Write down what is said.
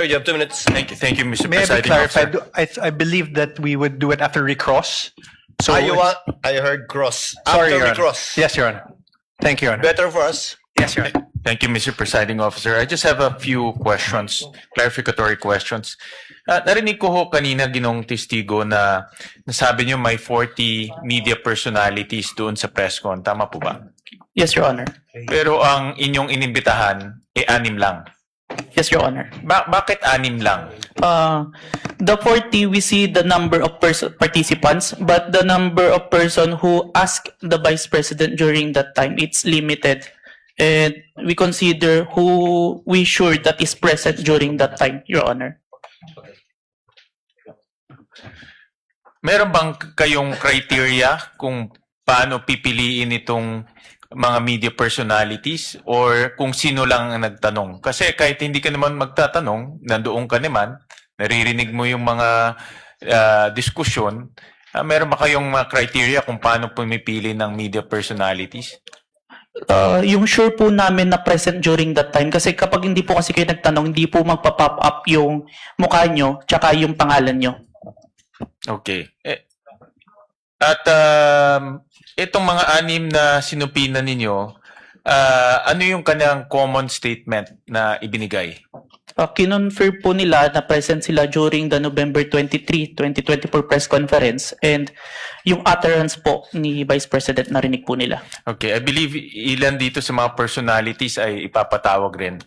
You have 2 minutes. Thank you, Mr. May I be Presiding clarified? Officer. I believe that we would do it after recross. So I heard cross. sorry, After Your we Honor. cross. Yes, Your Honor. Thank you, Your Honor. Better for us. Yes, Your Honor. Thank you, Mr. Presiding Officer. I just have a few questions, clarificatory questions. Narinig ko ho kanina, Ginong Testigo, na nasabi niyo may 40 media personalities doon sa press con. Tama po ba? Yes, Your Honor. Pero ang inyong inimbitahan, 6 lang. Yes, Your Honor. Bakit 6 lang? The 40, we see the number of participants, but the number of person who asked the Vice President during that time, it's limited. And we consider who we sure that is present during that time, Your Honor. Meron bang kayong criteria kung paano pipiliin itong mga media personalities or kung sino lang ang nagtanong? Kasi kahit hindi ka naman magtatanong, nandoon ka naman, naririnig mo yung mga diskusyon, meron ba kayong mga criteria kung paano pumipili ng media personalities? Yung sure po namin na present during that time, kasi kapag hindi po kasi kayo nagtanong, hindi po magpa-pop up yung mukha nyo, tsaka yung pangalan nyo. Okay. At itong mga 6 na sinupinan ninyo, ano yung kanyang common statement na ibinigay? Kinonfirm po nila na present sila during the November 23, 2024 press conference, and yung utterance po ni Vice President narinig po nila. Okay, I believe ilan dito sa mga personalities ay ipapatawag rin.